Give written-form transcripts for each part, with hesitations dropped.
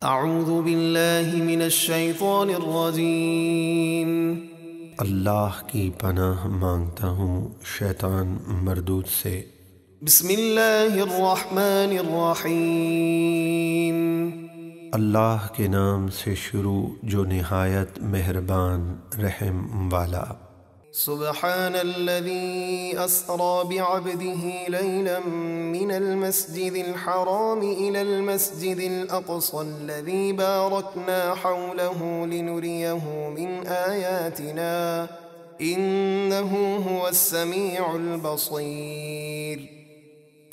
اعوذ باللہ من الشیطان الرجیم۔ اللہ کی پناہ مانگتا ہوں شیطان مردود سے۔ بسم اللہ الرحمن الرحیم۔ اللہ کے نام سے شروع جو نہایت مہربان رحم والا۔ سبحان الذي أسرى بعبده ليلا من المسجد الحرام إلى المسجد الأقصى الذي باركنا حوله لنريه من آياتنا إنه هو السميع البصير۔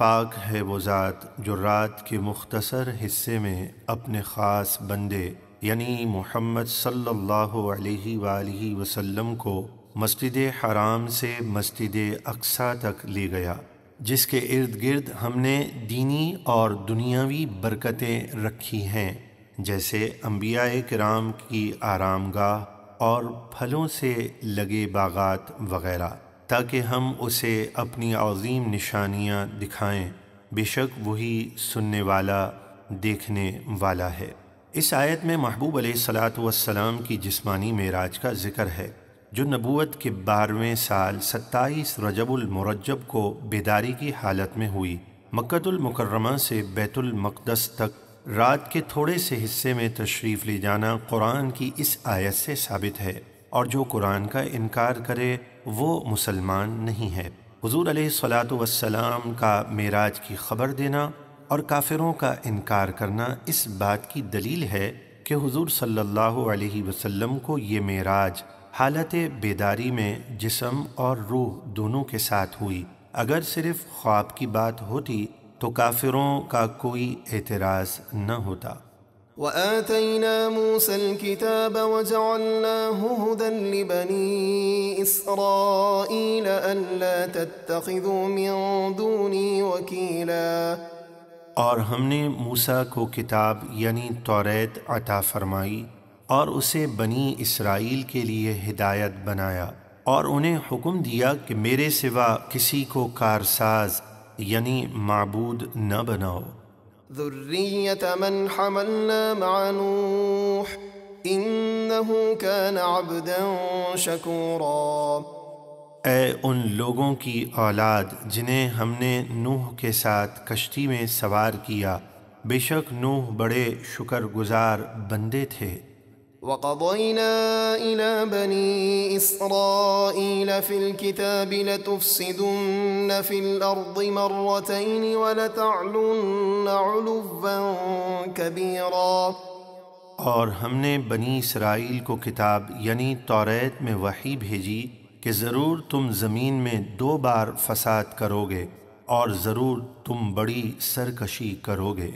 پاک ہے وہ ذات جو رات کے مختصر حصے میں اپنے خاص بندے یعنی محمد صلی اللہ علیہ وآلہ وسلم کو مسجد حرام سے مسجد اقصیٰ تک لے گیا، جس کے ارد گرد ہم نے دینی اور دنیاوی برکتیں رکھی ہیں، جیسے انبیاء کرام کی آرام گاہ اور پھلوں سے لگے باغات وغیرہ، تاکہ ہم اسے اپنی عظیم نشانیاں دکھائیں۔ بے شک وہی سننے والا دیکھنے والا ہے۔ اس آیت میں محبوب علیہ الصلاۃ والسلام کی جسمانی معراج کا ذکر ہے، جو نبوت کے 12ویں سال 27 رجب المرجب کو بیداری کی حالت میں ہوئی۔ مکۃ المکرمہ سے بیت المقدس تک رات کے تھوڑے سے حصے میں تشریف لے جانا قرآن کی اس آیت سے ثابت ہے، اور جو قرآن کا انکار کرے وہ مسلمان نہیں ہے۔ حضور علیہ الصلاۃ والسلام کا معراج کی خبر دینا اور کافروں کا انکار کرنا اس بات کی دلیل ہے کہ حضور صلی اللہ علیہ وسلم کو یہ معراج حالت بیداری میں جسم اور روح دونوں کے ساتھ ہوئی۔ اگر صرف خواب کی بات ہوتی تو کافروں کا کوئی اعتراض نہ ہوتا۔ وآتينا موسى الكتاب وجعلناه هدى لبني إسرائيل ألا تتخذوا من دوني وكيلا۔ اور ہم نے موسیٰ کو کتاب یعنی توریت عطا فرمائی اور اسے بنی اسرائیل کے لیے ہدایت بنایا، اور انہیں حکم دیا کہ میرے سوا کسی کو کارساز یعنی معبود نہ بناؤ۔ ذریۃ من حملنا مع نوح انہ کان عبدا شکورا۔ اے ان لوگوں کی اولاد جنہیں ہم نے نوح کے ساتھ کشتی میں سوار کیا، بے شک نوح بڑے شکر گزار بندے تھے۔ وَقَضَيْنَا إِلَى بَنِي إِسْرَائِيلَ فِي الْكِتَابِ لَتُفْسِدُنَّ فِي الْأَرْضِ مَرَّتَيْنِ وَلَتَعْلُنَّ عُلُوًّا كَبِيرًا۔ اور ہم نے بنی اسرائیل کو کتاب یعنی توریت میں وحی بھیجی کہ ضرور تم زمین میں 2 بار فساد کرو گے، اور ضرور تم بڑی سرکشی کرو گے۔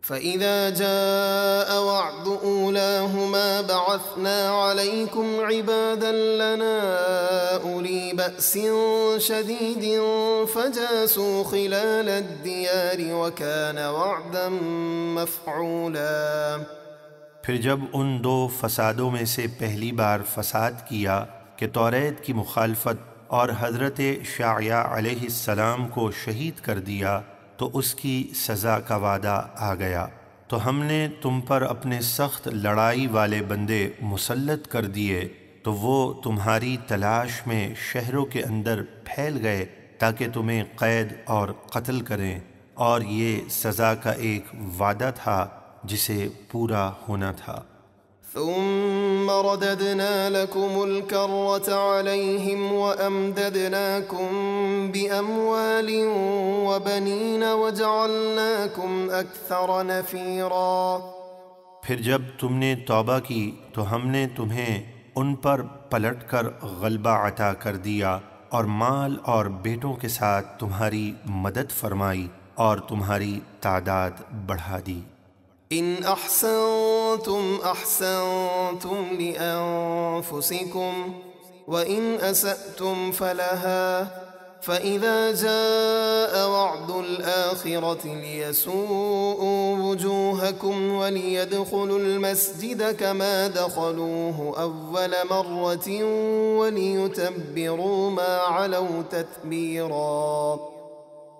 فَإِذَا جَاءَ وَعْدُ أُولَاهُمَا بَعَثْنَا عَلَيْكُمْ عِبَادًا لَنَا أُولِي بَأْسٍ شَدِيدٍ فَجَاسُوا خِلَالَ الدِّيَارِ وَكَانَ وَعْدًا مَفْعُولًا۔ پھر جب ان 2 فسادوں میں سے پہلی بار فساد کیا کہ توریت کی مخالفت اور حضرت شعیاء علیہ السلام کو شہید کر دیا، تو اس کی سزا کا وعدہ آ گیا، تو ہم نے تم پر اپنے سخت لڑائی والے بندے مسلط کر دیے، تو وہ تمہاری تلاش میں شہروں کے اندر پھیل گئے تاکہ تمہیں قید اور قتل کریں، اور یہ سزا کا ایک وعدہ تھا جسے پورا ہونا تھا۔ ثم رددنا لكم الكرة عليهم وأمددناكم بأموال وبنين وجعلناكم أكثر نفيرا۔ پھر جب تم نے توبہ کی تو ہم نے تمہیں ان پر پلٹ کر غلبہ عطا کر دیا، اور مال اور بیٹوں کے ساتھ تمہاری مدد فرمائی اور تمہاری تعداد بڑھا دی۔ ان احسنتم احسنتم لانفسكم وان اسأتم فلها فاذا جاء وعد الاخرة ليسوءوا وجوهكم وليدخلوا المسجد كما دخلوه اول مرة وليتبروا ما علوا تتبيرا۔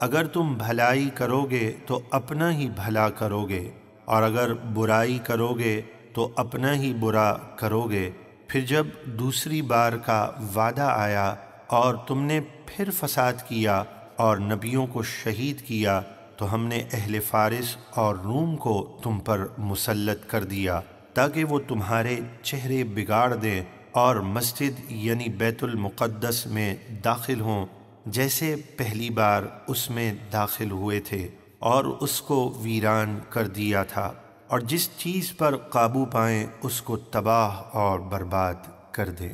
اگر تم بھلائی کرو گے تو اپنا ہی بھلا کرو گے، اور اگر برائی کرو گے تو اپنا ہی برا کرو گے۔ پھر جب دوسری بار کا وعدہ آیا اور تم نے پھر فساد کیا اور نبیوں کو شہید کیا تو ہم نے اہل فارس اور روم کو تم پر مسلط کر دیا تاکہ وہ تمہارے چہرے بگاڑ دیں اور مسجد یعنی بیت المقدس میں داخل ہوں جیسے پہلی بار اس میں داخل ہوئے تھے، اور اس کو ویران کر دیا تھا، اور جس چیز پر قابو پائیں اس کو تباہ اور برباد کر دیں۔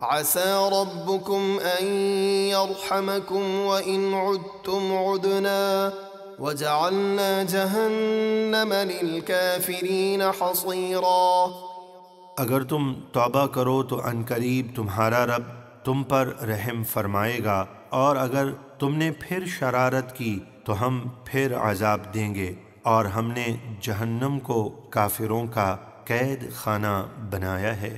عسى ربكم أن يرحمكم وإن عدتم عدنا وجعلنا جهنم للكافرين حصيرا۔ اگر تم توبہ کرو تو عنقریب تمہارا رب تم پر رحم فرمائے گا، اور اگر تم نے پھر شرارت کی تو ہم پھر عذاب دیں گے، اور ہم نے جہنم کو کافروں کا قید خانہ بنایا ہے۔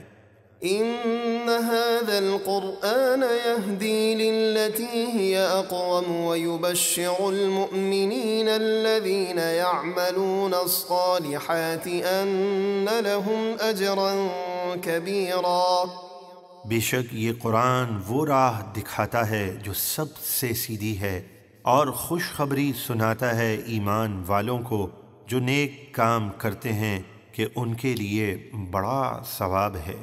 إن هذا القرآن يهدي للتي هي أقوم ويبشر المؤمنين الذين يعملون الصالحات أن لهم أجرا كبيرا۔ بے شک یہ قرآن وہ راہ دکھاتا ہے جو سب سے سیدھی ہے، اور خوشخبری سناتا ہے ایمان والوں کو جو نیک کام کرتے ہیں کہ ان کے لیے بڑا ثواب ہے۔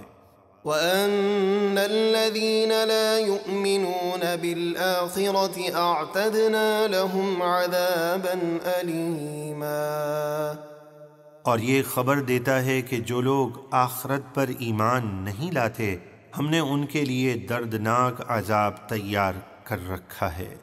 وَأَنَّ الَّذِينَ لَا يُؤْمِنُونَ بِالْآخِرَةِ أَعْتَدْنَا لَهُمْ عَذَابًا أَلِيمًا۔ اور یہ خبر دیتا ہے کہ جو لوگ آخرت پر ایمان نہیں لاتے ہم نے ان کے لیے دردناک عذاب تیار کر رکھا ہے۔